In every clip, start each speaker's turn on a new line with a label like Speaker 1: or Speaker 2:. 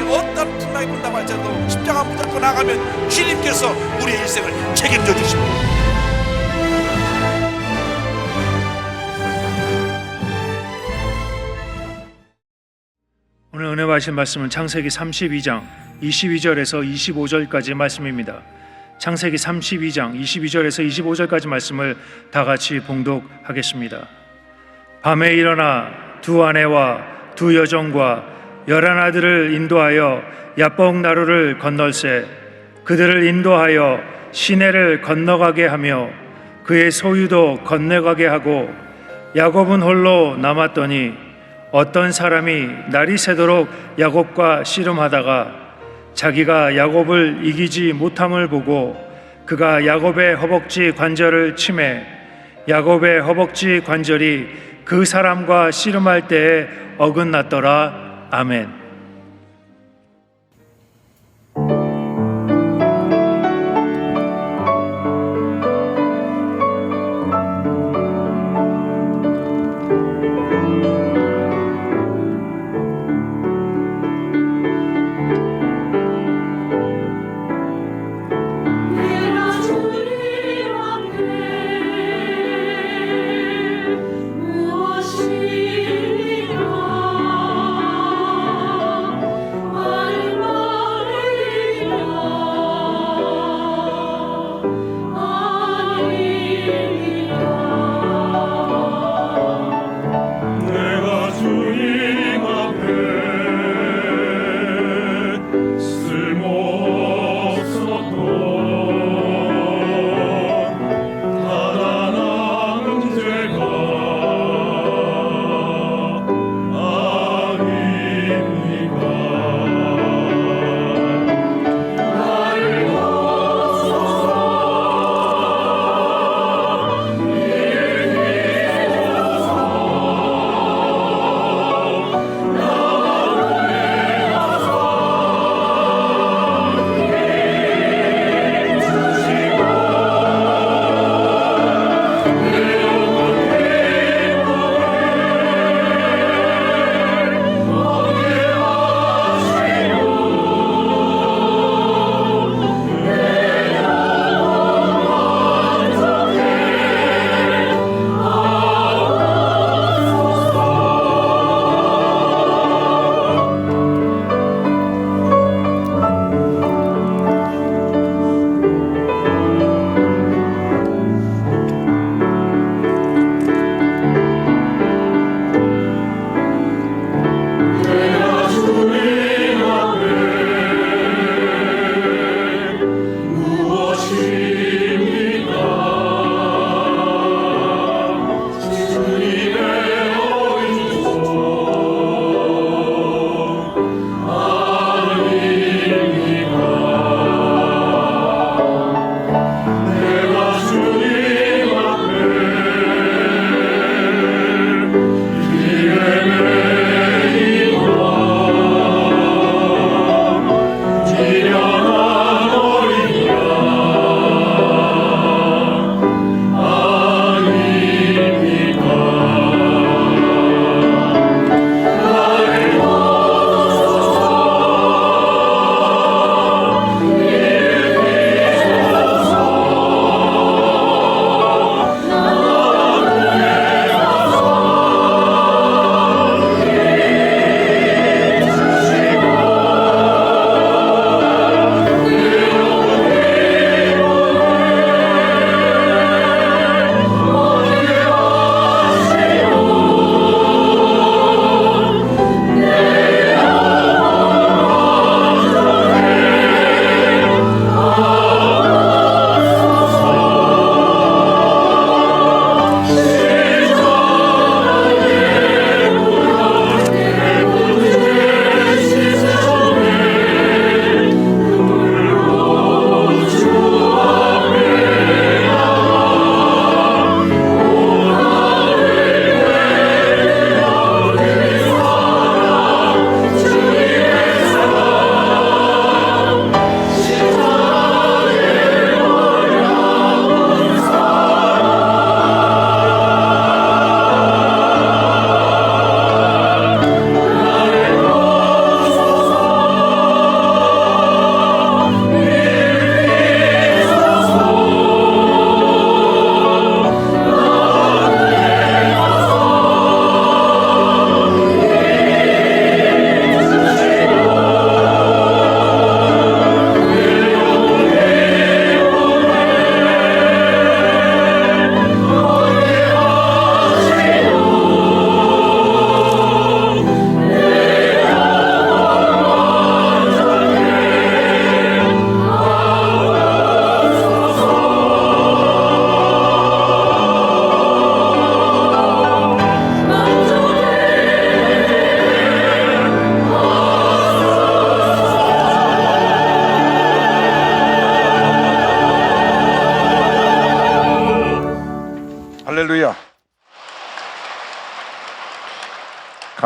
Speaker 1: 어떤 풍랑이 분다고 할지라도 십자가 붙들고 나가면 주님께서 우리의 일생을 책임져 주십니다.
Speaker 2: 오늘 은혜 받으신 말씀은 창세기 32장 22절에서 25절까지 말씀입니다. 창세기 32장 22절에서 25절까지 말씀을 다 같이 봉독하겠습니다. 밤에 일어나 두 아내와 두 여종과 11아들을 인도하여 야복 나루를 건널세 그들을 인도하여 시내를 건너가게 하며 그의 소유도 건너가게 하고 야곱은 홀로 남았더니 어떤 사람이 날이 새도록 야곱과 씨름하다가 자기가 야곱을 이기지 못함을 보고 그가 야곱의 허벅지 관절을 치매 야곱의 허벅지 관절이 그 사람과 씨름할 때에 어긋났더라. 아멘.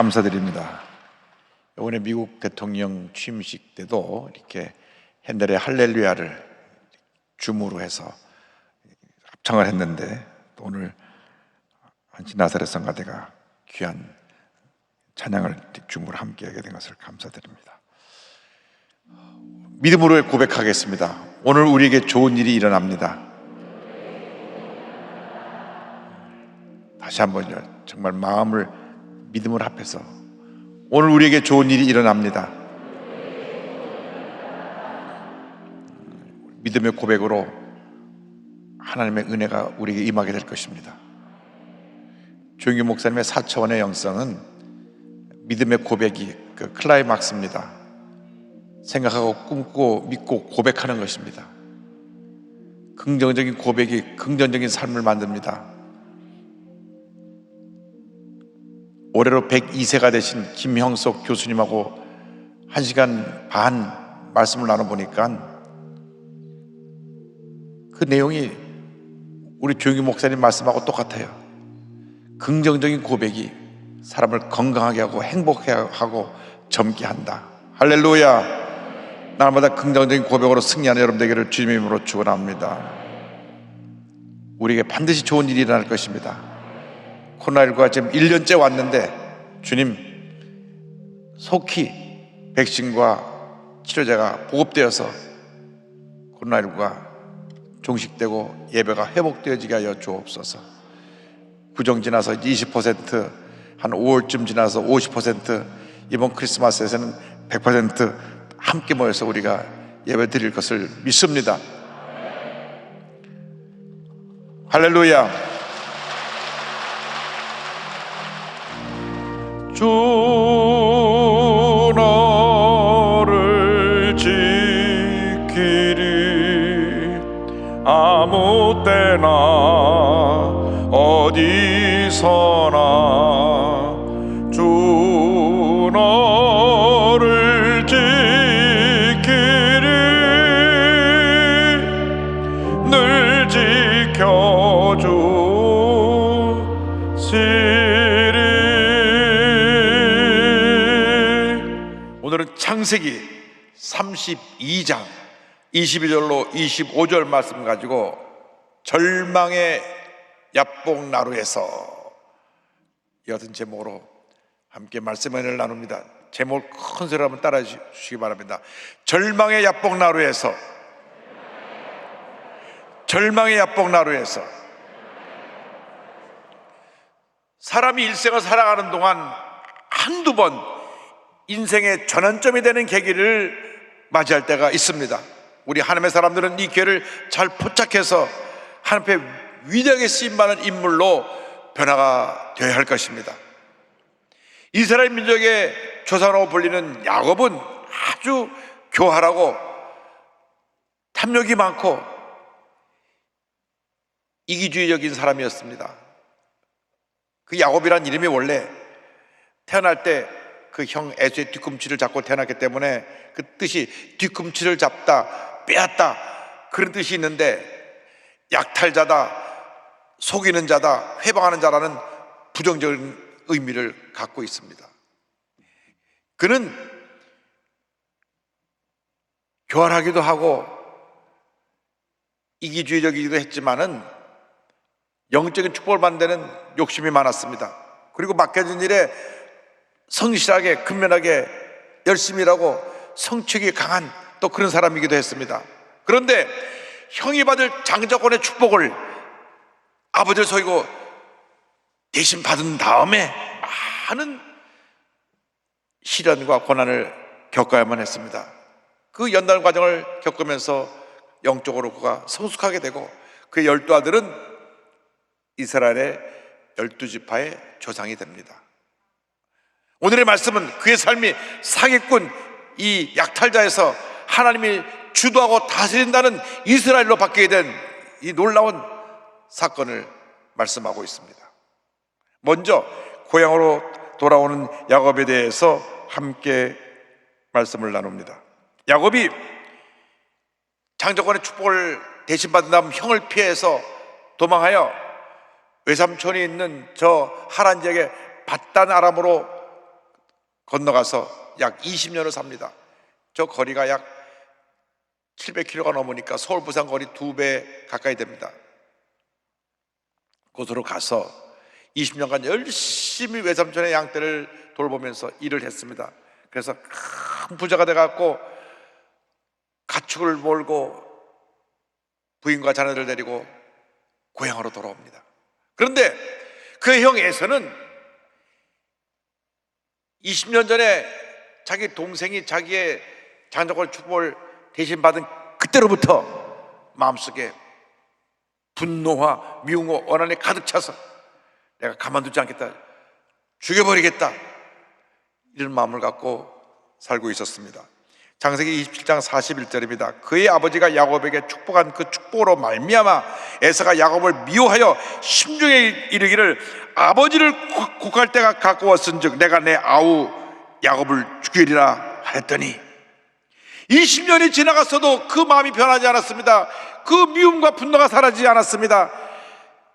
Speaker 3: 감사드립니다. 이번에 미국 대통령 취임식 때도 이렇게 핸델의 할렐루야를 줌으로 해서 합창을 했는데, 오늘 한치 나사렛 성가대가 귀한 찬양을 줌으로 함께하게 된 것을 감사드립니다. 믿음으로 고백하겠습니다. 오늘 우리에게 좋은 일이 일어납니다. 다시 한번요, 정말 마음을 믿음을 합해서 오늘 우리에게 좋은 일이 일어납니다. 믿음의 고백으로 하나님의 은혜가 우리에게 임하게 될 것입니다. 조영규 목사님의 4차원의 영성은 믿음의 고백이 그 클라이막스입니다. 생각하고 꿈꾸고 믿고 고백하는 것입니다. 긍정적인 고백이 긍정적인 삶을 만듭니다. 올해로 102세가 되신 김형석 교수님하고 1시간 반 말씀을 나눠보니까 그 내용이 우리 조영규 목사님 말씀하고 똑같아요. 긍정적인 고백이 사람을 건강하게 하고 행복하게 하고 젊게 한다. 할렐루야. 날마다 긍정적인 고백으로 승리하는 여러분 되기를 주님의 이름으로 축원합니다. 우리에게 반드시 좋은 일이 일어날 것입니다. 코로나19가 지금 1년째 왔는데 주님, 속히 백신과 치료제가 보급되어서 코로나19가 종식되고 예배가 회복되어지게 하여 주옵소서. 구정 지나서 20%, 한 5월쯤 지나서 50%, 이번 크리스마스에서는 100% 함께 모여서 우리가 예배 드릴 것을 믿습니다. 할렐루야. 주 너를 지키리. 아무 때나 어디서나 주 너를 지키리. 늘 지켜주시리. 오늘은 창세기 32장 22절로 25절 말씀 가지고 절망의 야복나루에서 이 같은 제목으로 함께 말씀을 나눕니다. 제목을 큰 소리로 한번 따라해 주시기 바랍니다. 절망의 야복나루에서, 절망의 야복나루에서. 사람이 일생을 살아가는 동안 한두 번 인생의 전환점이 되는 계기를 맞이할 때가 있습니다. 우리 하나님의 사람들은 이 기회를 잘 포착해서 하나님 앞에 위대하게 쓰임받는 인물로 변화가 되어야 할 것입니다. 이스라엘 민족의 조상으로 불리는 야곱은 아주 교활하고 탐욕이 많고 이기주의적인 사람이었습니다. 그 야곱이란 이름이 원래 태어날 때 그 형 에서의 뒤꿈치를 잡고 태어났기 때문에 그 뜻이 뒤꿈치를 잡다, 빼앗다, 그런 뜻이 있는데, 약탈자다, 속이는 자다, 회방하는 자라는 부정적인 의미를 갖고 있습니다. 그는 교활하기도 하고 이기주의적이기도 했지만은 영적인 축복을 받는 데는 욕심이 많았습니다. 그리고 맡겨진 일에 성실하게 근면하게 열심히 일하고 성취욕이 강한 또 그런 사람이기도 했습니다. 그런데 형이 받을 장자권의 축복을 아버지를 속이고 대신 받은 다음에 많은 시련과 고난을 겪어야만 했습니다. 그 연단 과정을 겪으면서 영적으로 그가 성숙하게 되고 그의 12아들은 이스라엘의 12지파의 조상이 됩니다. 오늘의 말씀은 그의 삶이 사기꾼, 이 약탈자에서 하나님이 주도하고 다스린다는 이스라엘로 바뀌게 된 이 놀라운 사건을 말씀하고 있습니다. 먼저 고향으로 돌아오는 야곱에 대해서 함께 말씀을 나눕니다. 야곱이 장자권의 축복을 대신 받은 다음 형을 피해서 도망하여 외삼촌이 있는 저 하란 지역의 밧단 아람으로
Speaker 1: 건너가서 약 20년을 삽니다. 저 거리가 약 700km가 넘으니까 서울 부산 거리 2배 가까이 됩니다. 곳으로 가서 20년간 열심히 외삼촌의 양떼를 돌보면서 일을 했습니다. 그래서 큰 부자가 돼갖고 가축을 몰고 부인과 자녀들 데리고 고향으로 돌아옵니다. 그런데 그 형 에서는 20년 전에 자기 동생이 자기의 장자권 축복을 대신 받은 그때로부터 마음속에 분노와 미움과 원한이 가득 차서 내가 가만두지 않겠다, 죽여버리겠다, 이런 마음을 갖고 살고 있었습니다. 창세기 27장 41절입니다. 그의 아버지가 야곱에게 축복한 그 축복으로 말미암아 에서가 야곱을 미워하여 심중에 이르기를 아버지를 곡할 때가 가까웠은즉 내가 내 아우 야곱을 죽이리라 하였더니 20년이 지나갔어도 그 마음이 변하지 않았습니다. 그 미움과 분노가 사라지지 않았습니다.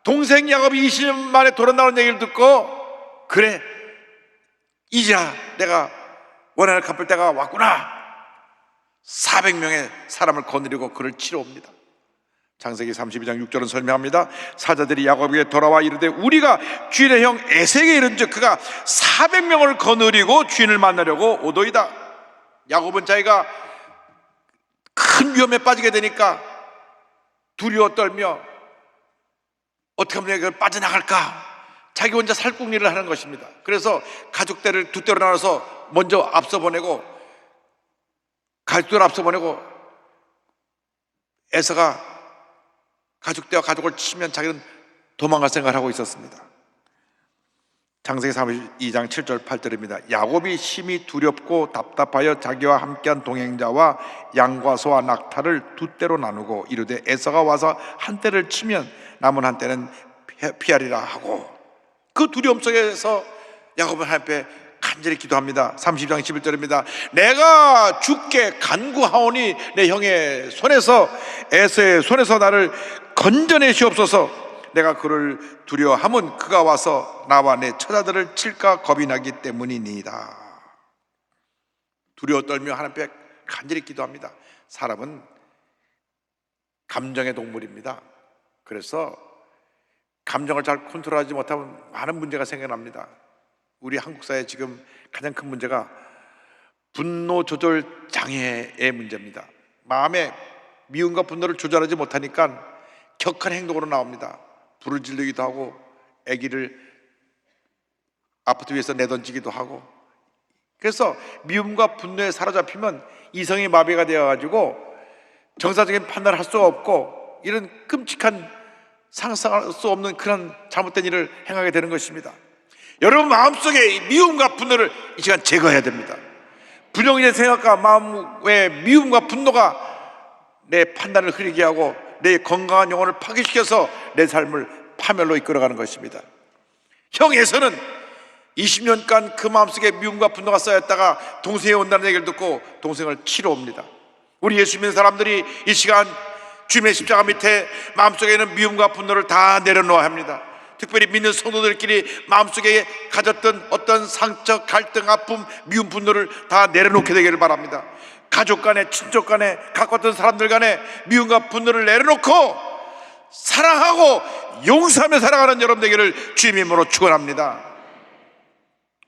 Speaker 1: 동생 야곱이 20년 만에 돌아나오는 얘기를 듣고 그래, 이제야 내가 원한을 갚을 때가 왔구나. 400명의 사람을 거느리고 그를 치러 옵니다. 창세기 32장 6절은 설명합니다. 사자들이 야곱에게 돌아와 이르되 우리가 주인의 형 에색에 이른즉 그가 400명을 거느리고 주인을 만나려고 오도이다. 야곱은 자기가 큰 위험에 빠지게 되니까 두려워 떨며 어떻게 하면 내가 빠져나갈까, 자기 혼자 살궁리를 하는 것입니다. 그래서 가족들을 두 대로 나눠서 먼저 앞서 보내고, 가족들 앞서 보내고, 에서가 가족대와 가족을 치면 자기는 도망갈 생각을 하고 있었습니다. 창세기 32장 7절 8절입니다. 야곱이 심히 두렵고 답답하여 자기와 함께한 동행자와 양과 소와 낙타를 두 떼로 나누고 이르되 에서가 와서 한 떼를 치면 남은 한 떼는 피하리라 하고, 그 두려움 속에서 야곱은 하나님께 간절히 기도합니다. 30장 11절입니다. 내가 주께 간구하오니 내 형의 손에서 에서의 손에서 나를 건져내시옵소서. 내가 그를 두려워함은 그가 와서 나와 내 처자들을 칠까 겁이 나기 때문이니이다. 두려워 떨며 하나님께 간절히 기도합니다. 사람은 감정의 동물입니다. 그래서 감정을 잘 컨트롤하지 못하면 많은 문제가 생겨납니다. 우리 한국 사회에 지금 가장 큰 문제가 분노 조절 장애의 문제입니다. 마음의 미움과 분노를 조절하지 못하니까 격한 행동으로 나옵니다. 불을 지르기도 하고 아기를 아파트 위에서 내던지기도 하고, 그래서 미움과 분노에 사로잡히면 이성이 마비가 되어가지고 정상적인 판단을 할 수가 없고 이런 끔찍한 상상할 수 없는 그런 잘못된 일을 행하게 되는 것입니다. 여러분 마음속에 미움과 분노를 이 시간 제거해야 됩니다. 부정의 생각과 마음의 미움과 분노가 내 판단을 흐리게 하고 내 건강한 영혼을 파괴시켜서 내 삶을 파멸로 이끌어가는 것입니다. 형에서는 20년간 그 마음속에 미움과 분노가 쌓였다가 동생이 온다는 얘기를 듣고 동생을 치러 옵니다. 우리 예수 믿는 사람들이 이 시간 주님의 십자가 밑에 마음속에 있는 미움과 분노를 다 내려놓아야 합니다. 특별히 믿는 성도들끼리 마음속에 가졌던 어떤 상처, 갈등, 아픔, 미움, 분노를 다 내려놓게 되기를 바랍니다. 가족 간에, 친족 간에, 가까웠던 사람들 간에 미움과 분노를 내려놓고 사랑하고 용서하며 살아가는 여러분 되기를 주님의 이름으로 축원합니다.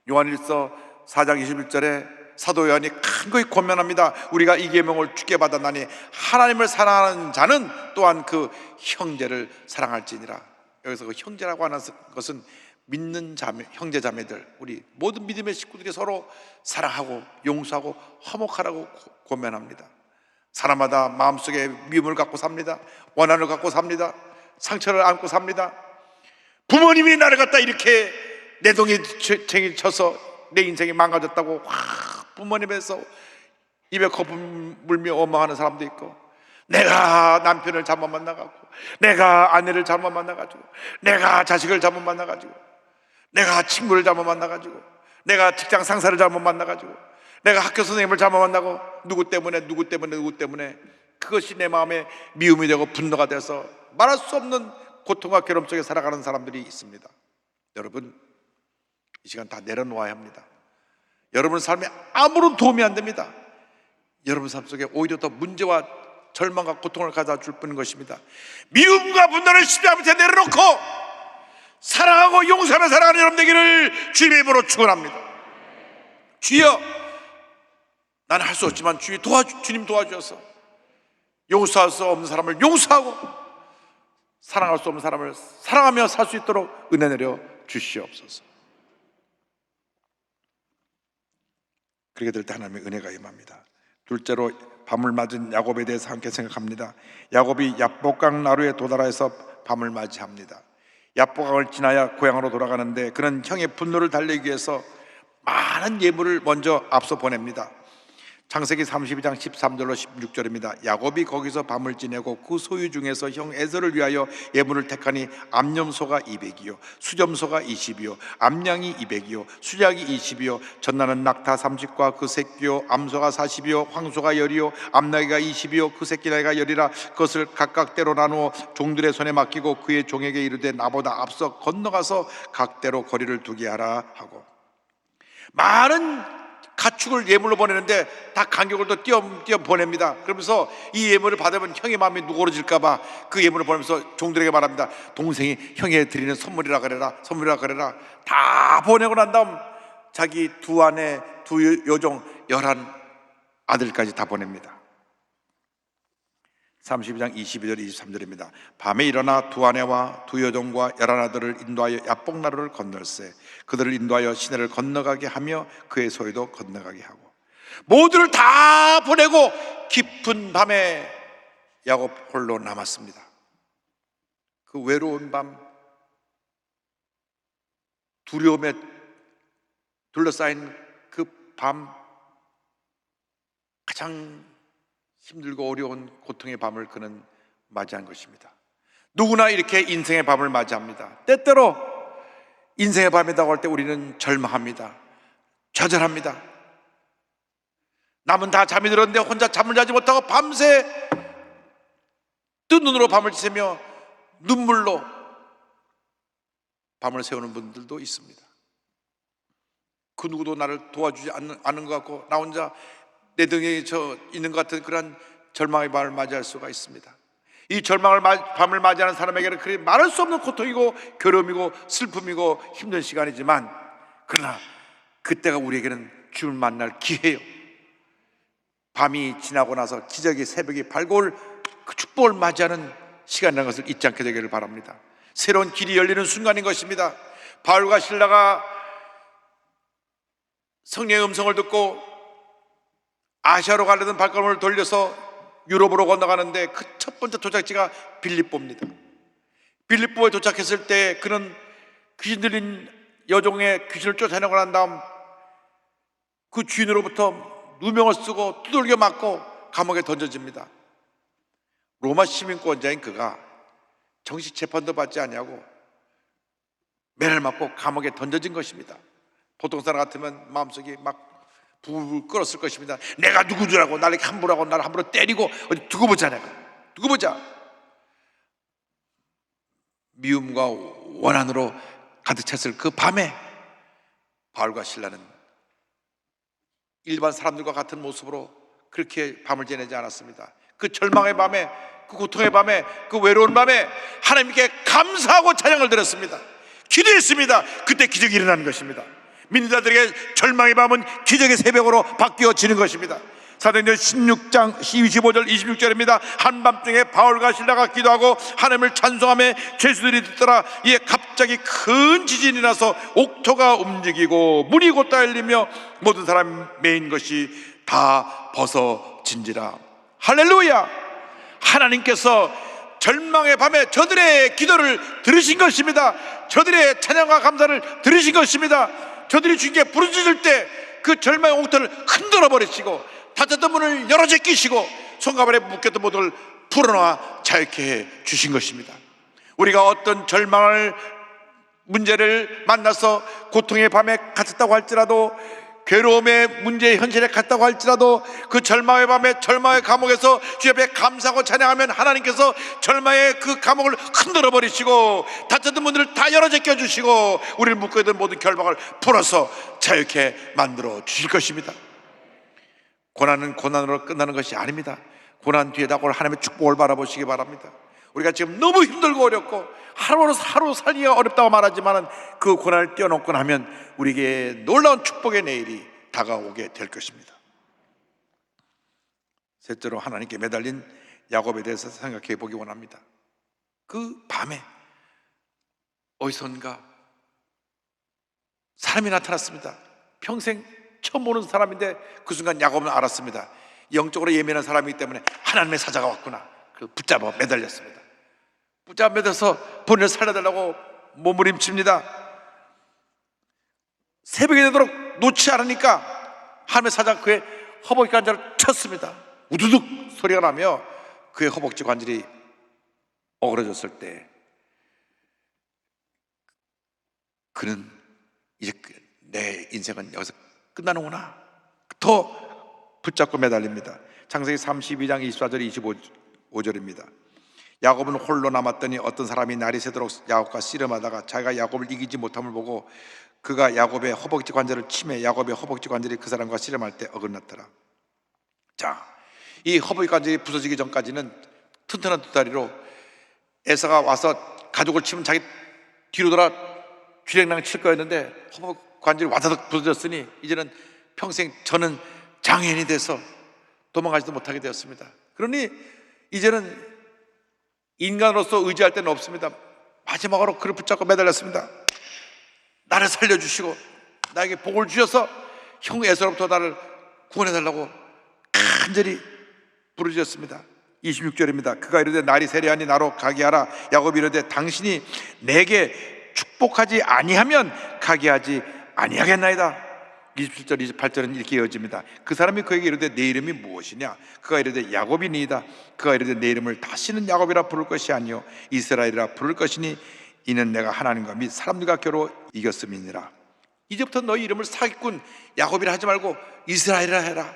Speaker 1: 요한일서 4장 21절에 사도 요한이 간곡히 권면합니다. 우리가 이 계명을 주께 받았나니 하나님을 사랑하는 자는 또한 그 형제를 사랑할지니라. 여기서 그 형제라고 하는 것은 믿는 자매, 형제 자매들, 우리 모든 믿음의 식구들이 서로 사랑하고 용서하고 화목하라고 권면합니다. 사람마다 마음속에 미움을 갖고 삽니다. 원한을 갖고 삽니다. 상처를 안고 삽니다. 부모님이 나를 갖다 이렇게 내동이 쳐서 내 인생이 망가졌다고 부모님에서 입에 거품 물며 원망하는 사람도 있고, 내가 남편을 잘못 만나가지고, 내가 아내를 잘못 만나가지고, 내가 자식을 잘못 만나가지고, 내가 친구를 잘못 만나가지고, 내가 직장 상사를 잘못 만나가지고, 내가 학교 선생님을 잘못 만나고, 누구 때문에 그것이 내 마음에 미움이 되고 분노가 돼서 말할 수 없는 고통과 괴로움 속에 살아가는 사람들이 있습니다. 여러분 이 시간 다 내려놓아야 합니다. 여러분 삶에 아무런 도움이 안 됩니다. 여러분 삶 속에 오히려 더 문제와 절망과 고통을 가져다 줄 뿐인 것입니다. 미움과 분노를 십자가 밑에 내려놓고 사랑하고 용서하며 살아가는 여러분 되기를 주님의 이름으로 축원합니다. 주여, 나는 할 수 없지만 주님 도와주셔서 용서할 수 없는 사람을 용서하고 사랑할 수 없는 사람을 사랑하며 살 수 있도록 은혜 내려 주시옵소서. 그렇게 될 때 하나님의 은혜가 임합니다. 둘째로 밤을 맞은 야곱에 대해서 함께 생각합니다. 야곱이 야복강 나루에 도달해서 밤을 맞이합니다. 야복강을 지나야 고향으로 돌아가는데 그는 형의 분노를 달래기 위해서 많은 예물을 먼저 앞서 보냅니다. 창세기 32장 13절로 16절입니다. 야곱이 거기서 밤을 지내고 그 소유 중에서 형 에서를 위하여 예물을 택하니 암염소가 200이요 수점소가 20이요 암양이 200이요 수작이 20이요 전나는 낙타 30과 그 새끼요 암소가 40이요 황소가 10이요 암나귀가 20이요 그 새끼 나귀가 10이라 그것을 각각 때로 나누어 종들의 손에 맡기고 그의 종에게 이르되 나보다 앞서 건너가서 각대로 거리를 두게 하라 하고, 많은 가축을 예물로 보내는데 다 간격을 또 띄어 보냅니다. 그러면서 이 예물을 받으면 형의 마음이 누그러질까봐 그 예물을 보내면서 종들에게 말합니다. 동생이 형에 드리는 선물이라 그래라, 선물이라 그래라. 다 보내고 난 다음 자기 두 아내, 두 여종, 11 아들까지 다 보냅니다. 32장 22절 23절입니다. 밤에 일어나 두 아내와 두 여종과 11 아들을 인도하여 야복나루를 건널세 그들을 인도하여 시내를 건너가게 하며 그의 소유도 건너가게 하고, 모두를 다 보내고 깊은 밤에 야곱 홀로 남았습니다. 그 외로운 밤, 두려움에 둘러싸인 그 밤, 가장 힘들고 어려운 고통의 밤을 그는 맞이한 것입니다. 누구나 이렇게 인생의 밤을 맞이합니다. 때때로 인생의 밤이 다가올 때 우리는 절망합니다. 좌절합니다. 남은 다 잠이 들었는데 혼자 잠을 자지 못하고 밤새 뜬 눈으로 밤을 지새며 눈물로 밤을 새우는 분들도 있습니다. 그 누구도 나를 도와주지 않는 것 같고 나 혼자 내 등에 저 있는 것 같은 그런 절망의 밤을 맞이할 수가 있습니다. 이 밤을 맞이하는 사람에게는 그리 말할 수 없는 고통이고 괴로움이고 슬픔이고 힘든 시간이지만, 그러나 그때가 우리에게는 주를 만날 기회예요. 밤이 지나고 나서 기적의 새벽이 밝아올 그 축복을 맞이하는 시간이라는 것을 잊지 않게 되기를 바랍니다. 새로운 길이 열리는 순간인 것입니다. 바울과 실라가 성령의 음성을 듣고 아시아로 가려던 발걸음을 돌려서 유럽으로 건너가는데 그 첫 번째 도착지가 빌립보입니다. 빌립보에 도착했을 때 그는 귀신 들린 여종의 귀신을 쫓아내고 난 다음 그 주인으로부터 누명을 쓰고 두들겨 맞고 감옥에 던져집니다. 로마 시민권자인 그가 정식 재판도 받지 않냐고 매를 맞고 감옥에 던져진 것입니다. 보통 사람 같으면 마음속이 막 부부 끓었을 것입니다. 내가 누구 줄 알고 나를 함부로 하고 나를 함부로 때리고 어디 두고 보자, 내가 두고 보자. 미움과 원한으로 가득 찼을 그 밤에 바울과 실라는 일반 사람들과 같은 모습으로 그렇게 밤을 지내지 않았습니다. 그 절망의 밤에, 그 고통의 밤에, 그 외로운 밤에 하나님께 감사하고 찬양을 드렸습니다. 기도했습니다. 그때 기적이 일어나는 것입니다. 믿는 자들에게 절망의 밤은 기적의 새벽으로 바뀌어지는 것입니다. 사도행전 16장 25절 26절입니다. 한밤중에 바울과 실라가 기도하고 하나님을 찬송하며 죄수들이 듣더라. 이에 갑자기 큰 지진이 나서 옥토가 움직이고 물이 곧다 흘리며 모든 사람이 메인 것이 다 벗어진지라. 할렐루야. 하나님께서 절망의 밤에 저들의 기도를 들으신 것입니다. 저들의 찬양과 감사를 들으신 것입니다. 저들이 주님께 부르짖을 때 그 절망의 옥토를 흔들어 버리시고 닫혔던 문을 열어 제끼시고 손가발에 묶였던 모든 풀어놔 자유케 해 주신 것입니다. 우리가 어떤 문제를 만나서 고통의 밤에 갇혔다고 할지라도 괴로움의 문제의 현실에 갔다고 할지라도 그 절망의 밤에 절망의 감옥에서 주 앞에 감사하고 찬양하면 하나님께서 절망의 그 감옥을 흔들어 버리시고 닫혔던 문들을 다 열어 제껴 주시고 우리를 묶고 있던 모든 결박을 풀어서 자유케 만들어 주실 것입니다. 고난은 고난으로 끝나는 것이 아닙니다. 고난 뒤에다 하나님의 축복을 바라보시기 바랍니다. 우리가 지금 너무 힘들고 어렵고 하루 살기가 어렵다고 말하지만 그 고난을 뛰어넘고 나면 우리에게 놀라운 축복의 내일이 다가오게 될 것입니다. 셋째로 하나님께 매달린 야곱에 대해서 생각해 보기 원합니다. 그 밤에 어디선가 사람이 나타났습니다. 평생 처음 보는 사람인데 그 순간 야곱은 알았습니다. 영적으로 예민한 사람이기 때문에 하나님의 사자가 왔구나. 그래서 붙잡아 매달렸습니다. 붙잡아 매달려서 본인을 살려달라고 몸부림칩니다. 새벽이 되도록 놓지 않으니까 하나님의 사자가 그의 허벅지 관절을 쳤습니다. 우두둑 소리가 나며 그의 허벅지 관절이 어그러졌을 때 그는 이제 내 인생은 여기서 끝나는구나. 더 붙잡고 매달립니다. 창세기 32장 24절 25절입니다. 야곱은 홀로 남았더니 어떤 사람이 날이 새도록 야곱과 씨름하다가 자기가 야곱을 이기지 못함을 보고 그가 야곱의 허벅지 관절을 치매 야곱의 허벅지 관절이 그 사람과 씨름할 때 어긋났더라. 자, 이 허벅지 관절이 부서지기 전까지는 튼튼한 두 다리로 에서가 와서 가족을 치면 자기 뒤로 돌아 쥐랭랑 칠 거였는데 허벅지 관절이 와다닥 부서졌으니 이제는 평생 저는 장애인이 돼서 도망가지도 못하게 되었습니다. 그러니 이제는 인간으로서 의지할 데는 없습니다. 마지막으로 그를 붙잡고 매달렸습니다. 나를 살려주시고 나에게 복을 주셔서 형 에서로부터 나를 구원해달라고 간절히 부르짖었습니다. 26절입니다. 그가 이르되 날이 세려하니 나로 가게 하라. 야곱이 이르되 당신이 내게 축복하지 아니하면 가게 하지 아니하겠나이다. 27절 28절은 이렇게 이어집니다. 그 사람이 그에게 이르되 내 이름이 무엇이냐? 그가 이르되 야곱이니이다. 그가 이르되 내 이름을 다시는 야곱이라 부를 것이 아니요 이스라엘이라 부를 것이니 이는 내가 하나님과 및 사람들과 겨루 이겼음이니라. 이제부터 너희 이름을 사기꾼 야곱이라 하지 말고 이스라엘이라 해라.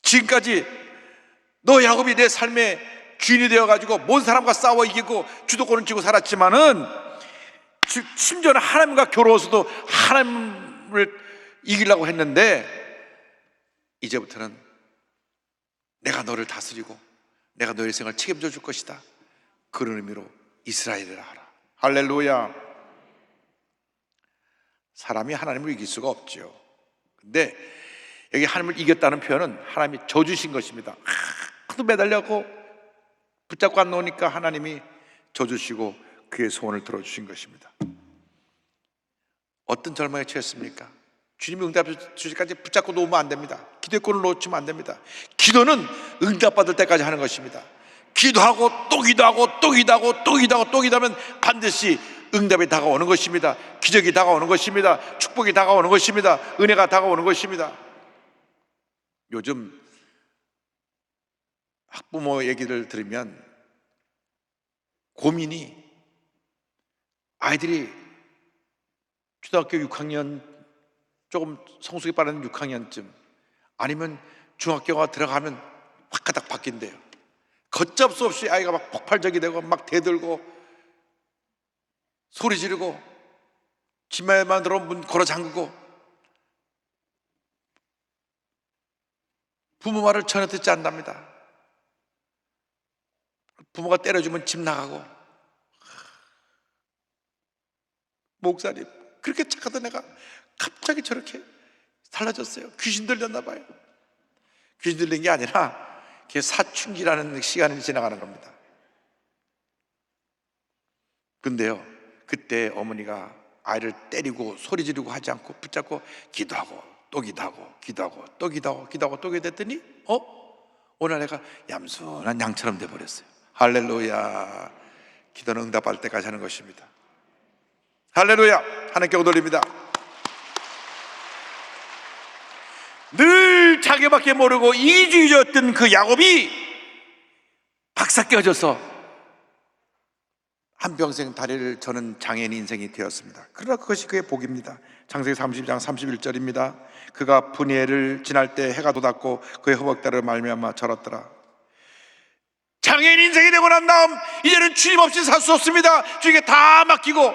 Speaker 1: 지금까지 너 야곱이 내 삶의 주인이 되어가지고 모든 사람과 싸워 이기고 주도권을 쥐고 살았지만은 심지어는 하나님과 겨루어서도 하나님을 이기려고 했는데 이제부터는 내가 너를 다스리고 내가 너의 생을 책임져 줄 것이다. 그런 의미로 이스라엘이라 하라. 할렐루야. 사람이 하나님을 이길 수가 없죠. 근데 여기 하나님을 이겼다는 표현은 하나님이 져주신 것입니다. 하도 매달려고 붙잡고 안 놓으니까 하나님이 져주시고 그의 소원을 들어주신 것입니다. 어떤 절망에 처했습니까? 주님이 응답해 주실까지 붙잡고 놓으면 안 됩니다. 기도의 꼴을 놓치면 안 됩니다. 기도는 응답받을 때까지 하는 것입니다. 기도하고 또 기도하고 또 기도하고 또 기도하고 또 기도하면 반드시 응답이 다가오는 것입니다. 기적이 다가오는 것입니다. 축복이 다가오는 것입니다. 은혜가 다가오는 것입니다. 요즘 학부모 얘기를 들으면 고민이 아이들이 초등학교 6학년 조금 성숙이 빠른 6학년쯤 아니면 중학교가 들어가면 확가닥 바뀐대요. 걷잡수 없이 아이가 막 폭발적이 되고 막 대들고 소리 지르고 집에만 들어오면 문 걸어 잠그고 부모 말을 전혀 듣지 않답니다. 부모가 때려주면 집 나가고 목사님 그렇게 착하던 애가 갑자기 저렇게 달라졌어요. 귀신 들렸나 봐요. 귀신 들린 게 아니라 그게 사춘기라는 시간이 지나가는 겁니다. 근데요 그때 어머니가 아이를 때리고 소리 지르고 하지 않고 붙잡고 기도하고 또 기도하고 기도하고 또 기도하고 기도하고 또 기도했더니 오늘 애가 얌전한 양처럼 돼버렸어요. 할렐루야. 기도는 응답할 때까지 하는 것입니다. 할렐루야. 하나님께 오돌립니다. 늘 자기밖에 모르고 이기주의였던 그 야곱이 박사 깨어져서 한평생 다리를 저는 장애인 인생이 되었습니다. 그러나 그것이 그의 복입니다. 창세기 30장 31절입니다. 그가 분이엘을 지날 때 해가 돋았고 그의 허벅다리를 말미암아 절었더라. 장애인 인생이 되고 난 다음 이제는 주님 없이 살 수 없습니다. 주님께 다 맡기고,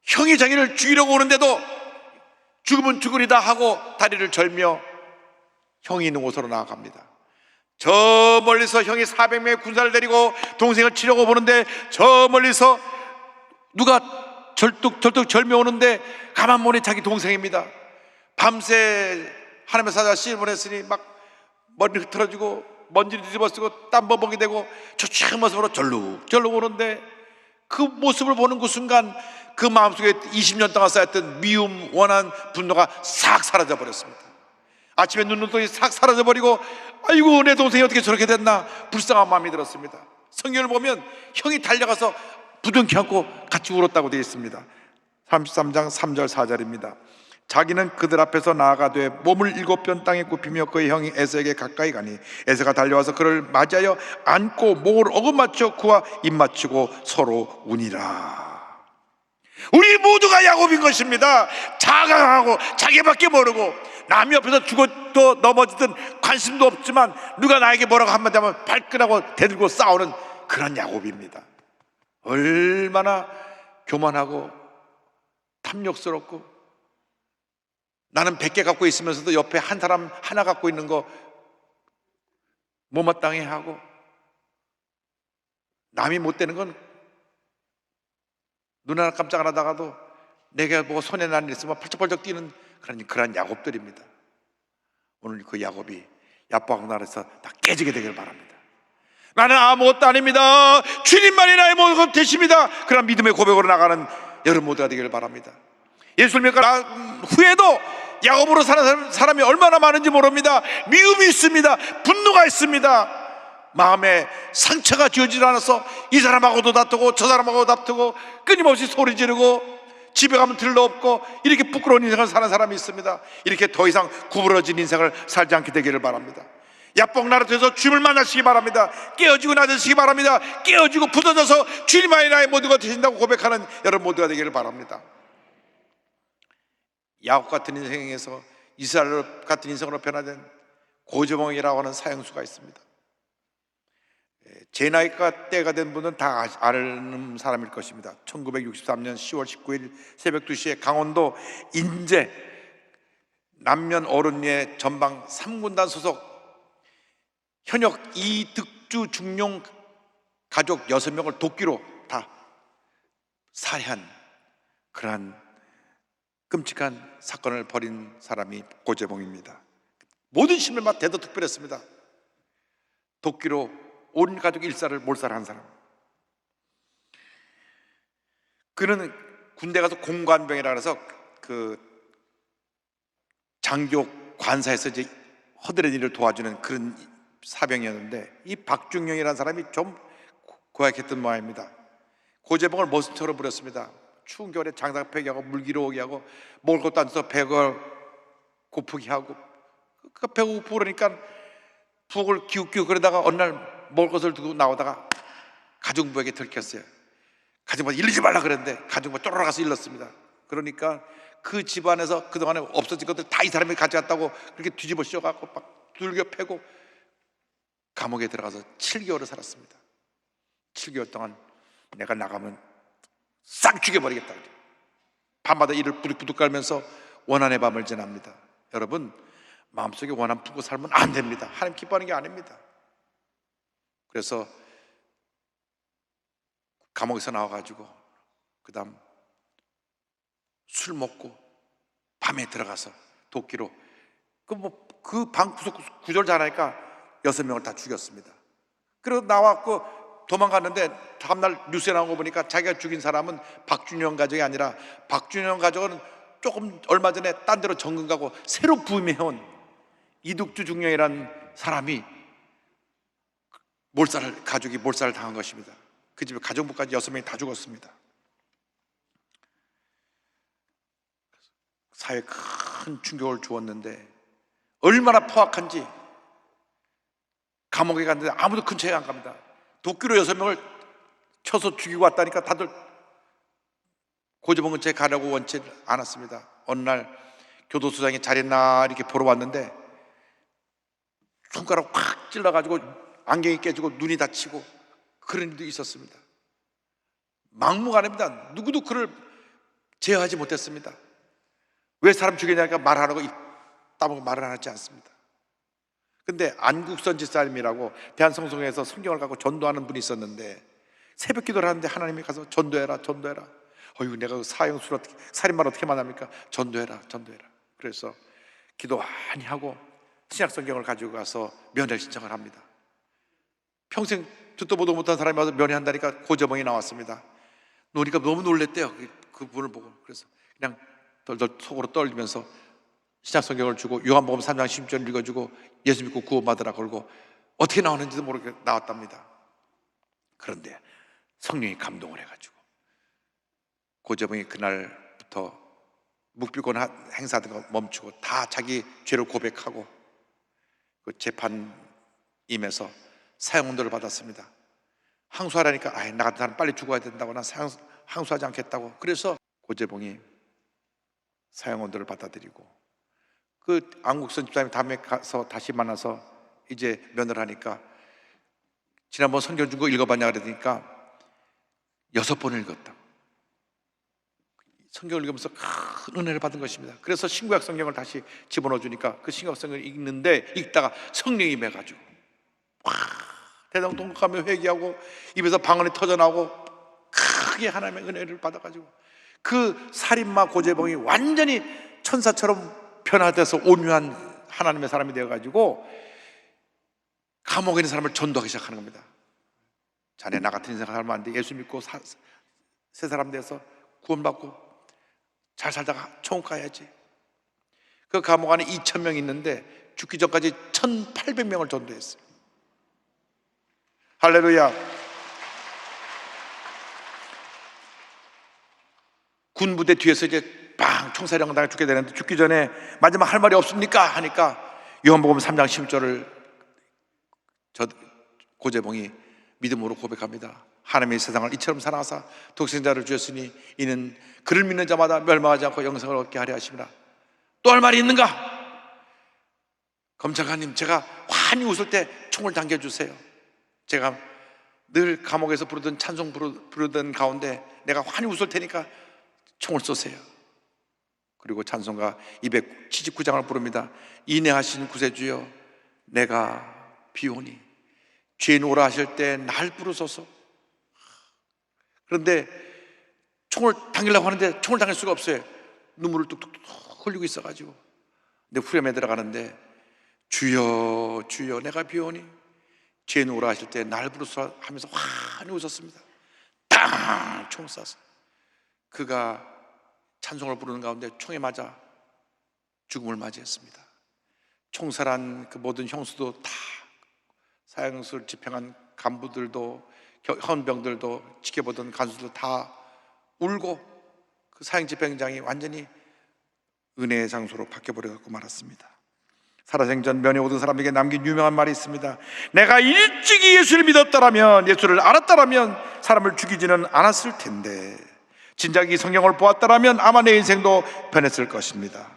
Speaker 1: 형이 자기를 죽이려고 오는데도 죽으면 죽으리다 하고 다리를 절며 형이 있는 곳으로 나아갑니다. 저 멀리서 형이 400명의 군사를 데리고 동생을 치려고 보는데 저 멀리서 누가 절뚝절뚝 절며 오는데 가만 보니 자기 동생입니다. 밤새 하나님의 사자가 씨를 보냈으니 막 머리를 흐트러지고 먼지를 뒤집어쓰고 땀버벅이 되고 초췌한 모습으로 절룩절룩 오는데, 그 모습을 보는 그 순간 그 마음속에 20년 동안 쌓였던 미움, 원한, 분노가 싹 사라져 버렸습니다. 아침에 눈동이 싹 사라져 버리고, 아이고 내 동생이 어떻게 저렇게 됐나 불쌍한 마음이 들었습니다. 성경을 보면 형이 달려가서 부둥켜 안고 같이 울었다고 되어 있습니다. 33장 3절 4절입니다. 자기는 그들 앞에서 나아가되 몸을 7편 땅에 굽히며 그의 형이 에서에게 가까이 가니 에서가 달려와서 그를 맞이하여 안고 목을 어긋맞춰 그와 입맞추고 서로 우니라. 우리 모두가 야곱인 것입니다. 자강하고 자기밖에 모르고 남이 옆에서 죽어도 넘어지든 관심도 없지만 누가 나에게 뭐라고 한마디 하면 발끈하고 대들고 싸우는 그런 야곱입니다. 얼마나 교만하고 탐욕스럽고, 나는 100개 갖고 있으면서도 옆에 한 사람 하나 갖고 있는 거 못마땅해 하고, 남이 못 되는 건 눈 하나 깜짝 안 하다가도 내가 뭐 손에 난 일 있으면 펄쩍펄쩍 뛰는 그런 야곱들입니다. 오늘 그 야곱이 야보강 나라에서 다 깨지게 되길 바랍니다. 나는 아무것도 아닙니다, 주님만이 나의 모든 것 되십니다, 그런 믿음의 고백으로 나가는 여러분 모두가 되기를 바랍니다. 예수를 믿고 난 후에도 야곱으로 사는 사람이 얼마나 많은지 모릅니다. 미움이 있습니다. 분노가 있습니다. 마음에 상처가 지어지지 않아서 이 사람하고도 다투고 저 사람하고도 다투고 끊임없이 소리 지르고 집에 가면 들러 없고 이렇게 부끄러운 인생을 사는 사람이 있습니다. 이렇게 더 이상 구부러진 인생을 살지 않게 되기를 바랍니다. 야복 나라에서 주님을 만나시기 바랍니다. 깨어지고 나서시기 바랍니다. 깨어지고 부서져서 주님만이 나의 모두가 되신다고 고백하는 여러분 모두가 되기를 바랍니다. 야곱 같은 인생에서 이스라엘 같은 인생으로 변화된 고저몽이라고 하는 사형수가 있습니다. 제 나이가 때가 된 분은 다 아는 사람일 것입니다. 1963년 10월 19일 새벽 2시에 강원도 인제 남면 어른리에 전방 3군단 소속 현역 이득주 중용 가족 6명을 도끼로 다 살해한 그러한 끔찍한 사건을 벌인 사람이 고재봉입니다. 모든 신들마다 대도특별했습니다. 도끼로 온 가족 일사를 몰살한 사람. 그는 군대 가서 공관병이라 해서 그 장교 관사에서 이제 허드렛 일을 도와주는 그런 사병이었는데, 이 박중영이라는 사람이 좀 고약했던 모양입니다. 고재봉을 머슴처럼 부렸습니다. 추운 겨울에 장작 패기 하고 물기로 오게 하고 먹을 것도 안 줘서 배가 고프게 하고, 그 배가 고프고 그러니까 부엌을 기웃기웃 그러다가 어느 날 먹을 것을 두고 나오다가 가정부에게 들켰어요. 가정부가 일르지 말라 그랬는데 가정부가 쫄아가서 일렀습니다. 그러니까 그 집안에서 그동안에 없어진 것들 다 이 사람이 가져갔다고 그렇게 뒤집어 씌워갖고 막 두들겨 패고 감옥에 들어가서 7개월을 살았습니다. 7개월 동안 내가 나가면 싹 죽여버리겠다. 밤마다 이를 부득부득 깔면서 원한의 밤을 지납니다. 여러분, 마음속에 원한 품고 살면 안 됩니다. 하나님 기뻐하는 게 아닙니다. 그래서 감옥에서 나와가지고 그 다음 술 먹고 밤에 들어가서 도끼로 그 방 구조를 잘하니까 6명을 다 죽였습니다. 그리고 나왔고 도망갔는데 다음날 뉴스에 나온 거 보니까 자기가 죽인 사람은 박준영 가족이 아니라 박준영 가족은 조금 얼마 전에 딴 데로 정근 가고 새로 부임해온 이득주 중령이라는 사람이 가족이 몰살을 당한 것입니다. 그 집에 가정부까지 6명이 다 죽었습니다. 사회에 큰 충격을 주었는데 얼마나 포악한지 감옥에 갔는데 아무도 근처에 안 갑니다. 도끼로 6명을 쳐서 죽이고 왔다니까 다들 고재봉 근처에 가려고 원치 않았습니다. 어느 날 교도소장이 잘했나 이렇게 보러 왔는데 손가락 확 찔러가지고 안경이 깨지고 눈이 다치고 그런 일도 있었습니다. 막무가내입니다. 누구도 그를 제어하지 못했습니다. 왜 사람 죽이냐니까 말 안 하고 입 다물고 말을 안 하지 않습니다. 근데 안국선 집사님이라고 대한성송회에서 성경을 갖고 전도하는 분이 있었는데 새벽 기도를 하는데 하나님이 가서 전도해라 전도해라. 어휴, 내가 사형수를 어떻게, 살인마를 어떻게 만납니까? 전도해라 전도해라. 그래서 기도 많이 하고 신약 성경을 가지고 가서 면회 신청을 합니다. 평생 듣도 보도 못한 사람이 와서 면회한다니까 고재봉이 나왔습니다. 노니까 너무 놀랬대요. 그분을 보고. 그래서 그냥 덜덜 속으로 떨리면서 신약 성경을 주고 요한복음 3장 16절 읽어주고 예수 믿고 구원받으라 걸고 어떻게 나오는지도 모르게 나왔답니다. 그런데 성령이 감동을 해가지고 고재봉이 그날부터 묵비권 행사하던 거 멈추고 다 자기 죄를 고백하고 그 재판임에서 사형언도를 받았습니다. 항소하라니까 나 같은 사람 빨리 죽어야 된다고 난 항소하지 않겠다고. 그래서 고재봉이 사형언도를 받아들이고 그 안국선 집사님 다음에 가서 다시 만나서 이제 면을 하니까 지난번 성경 준 거 읽어봤냐 그러니까 6번을 읽었다. 성경을 읽으면서 큰 은혜를 받은 것입니다. 그래서 신구약 성경을 다시 집어넣어 주니까 그 신구약 성경을 읽다가 성령이 임해가지고 대동통곡하며 회개하고 입에서 방언이 터져나오고 크게 하나님의 은혜를 받아가지고 그 살인마 고재봉이 완전히 천사처럼 변화돼서 온유한 하나님의 사람이 되어가지고 감옥에 있는 사람을 전도하기 시작하는 겁니다. 자네 나 같은 인생 살면 안 돼. 예수 믿고 새 사람 돼서 구원받고 잘 살다가 천국 가야지. 그 감옥 안에 2,000명이 있는데 죽기 전까지 1,800명을 전도했어요. 할렐루야. 군부대 뒤에서 이제 총사령 당해 죽게 되는데 죽기 전에 마지막 할 말이 없습니까? 하니까 요한복음 3장 10절을 고재봉이 믿음으로 고백합니다. 하나님이 세상을 이처럼 사랑하사 독생자를 주셨으니 이는 그를 믿는 자마다 멸망하지 않고 영생을 얻게 하려 하심이라. 또 할 말이 있는가? 검찰관님, 제가 환히 웃을 때 총을 당겨주세요. 제가 늘 감옥에서 부르던 찬송 부르던 가운데 내가 환히 웃을 테니까 총을 쏘세요. 그리고 찬송가 279장을 부릅니다. 인내하신 구세주여 내가 비오니 죄인 오라 하실 때 날 부르소서. 그런데 총을 당기려고 하는데 총을 당길 수가 없어요. 눈물을 뚝뚝뚝 흘리고 있어가지고. 근데 후렴에 들어가는데 주여 주여 내가 비오니 죄인 오라 하실 때 날 부르소서 하면서 환히 웃었습니다. 땅! 총 쐈어. 그가 찬송을 부르는 가운데 총에 맞아 죽음을 맞이했습니다. 총살한 그 모든 형수도 다 사형수를 집행한 간부들도 헌병들도 지켜보던 간수도 다 울고 그 사형 집행장이 완전히 은혜의 장소로 바뀌어버려갖고 말았습니다. 살아생전 면회 오던 사람에게 남긴 유명한 말이 있습니다. 내가 일찍이 예수를 믿었다라면, 예수를 알았다라면 사람을 죽이지는 않았을 텐데 진작 이 성경을 보았다라면 아마 내 인생도 변했을 것입니다.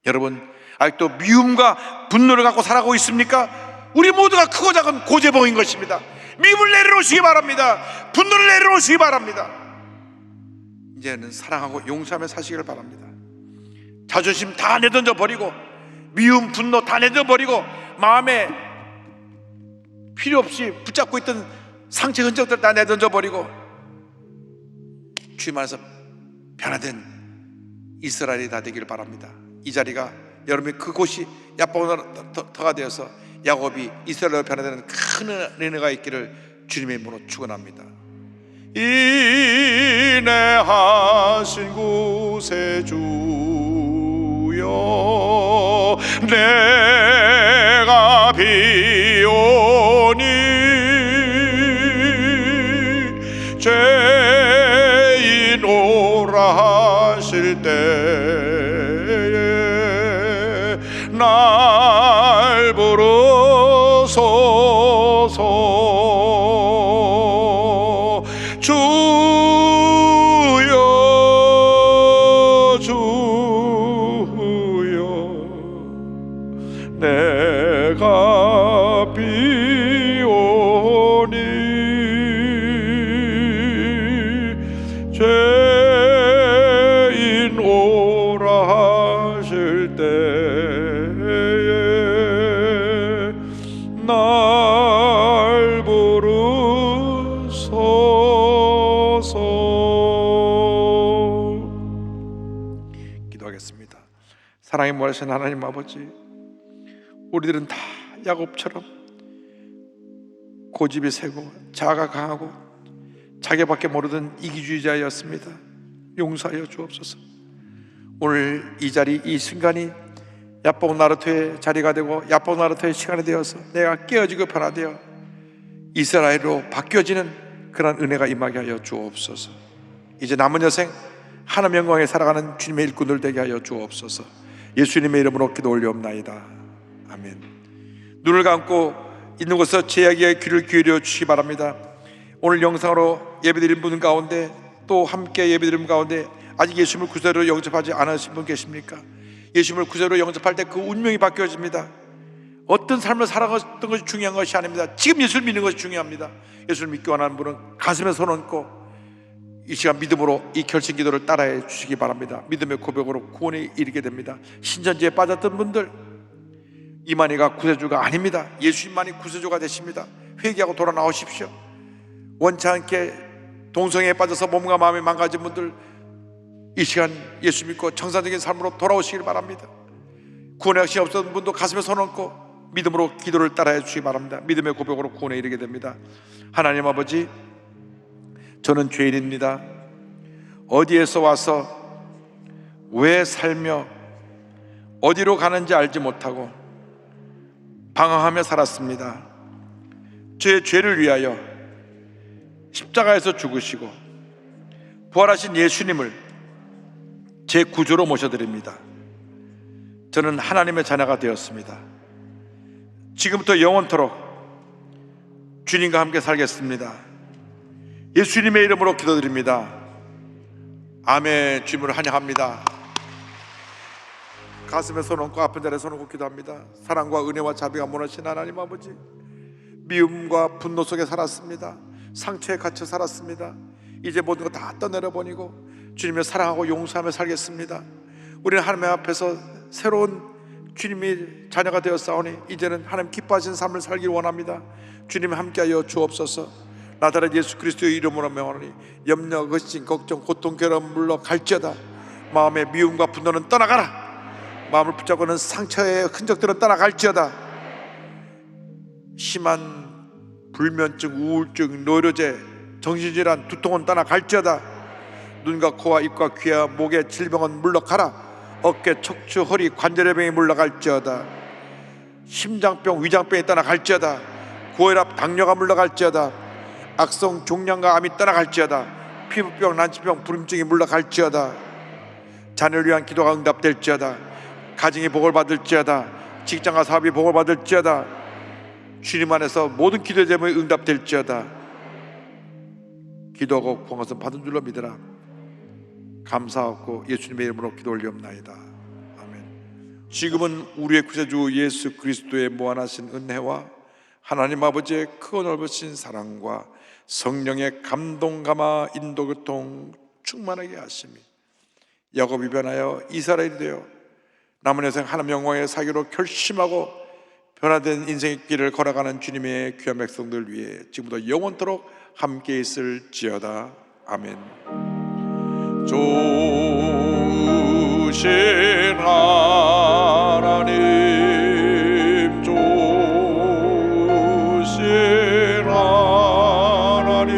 Speaker 1: 여러분, 아직도 미움과 분노를 갖고 살아가고 있습니까? 우리 모두가 크고 작은 고재봉인 것입니다. 미움을 내려놓으시기 바랍니다. 분노를 내려놓으시기 바랍니다. 이제는 사랑하고 용서하며 사시기를 바랍니다. 자존심 다 내던져 버리고 미움, 분노 다 내던져 버리고 마음에 필요 없이 붙잡고 있던 상처 흔적들 다 내던져 버리고 주님 안에서 변화된 이스라엘이 다 되기를 바랍니다. 이 자리가 여러분의 그곳이 야복터가 되어서 야곱이 이스라엘로 변화되는 큰 은혜가 있기를 주님의 이름으로 축원합니다. 인내하신 구세주여 내가 비오니 죄인 오라 하실 때에 날 부르소서. 내가 비오니 죄인 오라 하실 때에 날 부르소서. 기도하겠습니다. 사랑이 모하신 하나님 아버지, 우리들은 다 야곱처럼 고집이 세고 자아가 강하고 자기밖에 모르던 이기주의자였습니다. 용서하여 주옵소서. 오늘 이 자리, 이 순간이 야복 나루토의 자리가 되고 야복 나루토의 시간이 되어서 내가 깨어지고 변화되어 이스라엘로 바뀌어지는 그런 은혜가 임하게 하여 주옵소서. 이제 남은 여생 하나님 영광에 살아가는 주님의 일꾼들 되게 하여 주옵소서. 예수님의 이름으로 기도 올리옵나이다. 아멘. 눈을 감고 있는 곳에서 제 이야기에 귀를 기울여 주시기 바랍니다. 오늘 영상으로 예배드린 분 가운데, 또 함께 예배드린 분 가운데 아직 예수님을 구세주로 영접하지 않으신 분 계십니까? 예수님을 구세주로 영접할 때 그 운명이 바뀌어집니다. 어떤 삶을 살아갔던 것이 중요한 것이 아닙니다. 지금 예수를 믿는 것이 중요합니다. 예수를 믿기 원하는 분은 가슴에 손 얹고 이 시간 믿음으로 이 결심 기도를 따라해 주시기 바랍니다. 믿음의 고백으로 구원에 이르게 됩니다. 신천지에 빠졌던 분들, 이만희가 구세주가 아닙니다. 예수님만이 구세주가 되십니다. 회개하고 돌아 나오십시오. 원치 않게 동성애에 빠져서 몸과 마음이 망가진 분들, 이 시간 예수 믿고 정상적인 삶으로 돌아오시길 바랍니다. 구원의 확신이 없었던 분도 가슴에 손 얹고 믿음으로 기도를 따라해 주시기 바랍니다. 믿음의 고백으로 구원에 이르게 됩니다. 하나님 아버지, 저는 죄인입니다. 어디에서 와서 왜 살며 어디로 가는지 알지 못하고 방황하며 살았습니다. 제 죄를 위하여 십자가에서 죽으시고 부활하신 예수님을 제 구주로 모셔드립니다. 저는 하나님의 자녀가 되었습니다. 지금부터 영원토록 주님과 함께 살겠습니다. 예수님의 이름으로 기도드립니다. 아멘. 주님을 환영합니다. 가슴에 손 얹고 아픈 자리에 손 얹고 기도합니다. 사랑과 은혜와 자비가 무너진 하나님 아버지, 미움과 분노 속에 살았습니다. 상처에 갇혀 살았습니다. 이제 모든 거 다 떠내려버리고 주님을 사랑하고 용서하며 살겠습니다. 우리는 하나님 앞에서 새로운 주님의 자녀가 되었사오니 이제는 하나님 기뻐하시는 삶을 살길 원합니다. 주님 함께하여 주옵소서. 나사렛 예수 그리스도의 이름으로 명하노니 염려, 근심, 걱정, 고통, 괴로움 물러갈지어다. 마음의 미움과 분노는 떠나가라. 마음을 붙잡고는 상처의 흔적들은 떠나갈지어다. 심한 불면증, 우울증, 노이로제, 정신질환, 두통은 떠나갈지어다. 눈과 코와 입과 귀와 목의 질병은 물러가라. 어깨, 척추, 허리, 관절의 병이 물러갈지어다. 심장병, 위장병이 떠나갈지어다. 고혈압, 당뇨가 물러갈지어다. 악성 종양과 암이 떠나갈지어다. 피부병, 난치병, 불임증이 물러갈지어다. 자녀를 위한 기도가 응답될지어다. 가정이 복을 받을지어다. 직장과 사업이 복을 받을지어다. 주님 안에서 모든 기도 제목이 응답될지어다. 기도하고 구한 것은 받은 줄로 믿으라. 감사하고 예수님의 이름으로 기도 올리옵나이다. 아멘. 지금은 우리의 구세주 예수 그리스도의 무한하신 은혜와 하나님 아버지의 크고 넓으신 사랑과 성령의 감동, 감화, 인도, 교통 충만하게 하심이 야곱이 변하여 이스라엘이 되어 남은 여생 하나님 영광의 사기로 결심하고 변화된 인생의 길을 걸어가는 주님의 귀한 백성들 위해 지금부터 영원토록 함께 있을지어다. 아멘. 좋으신 하나님, 좋으신 하나님,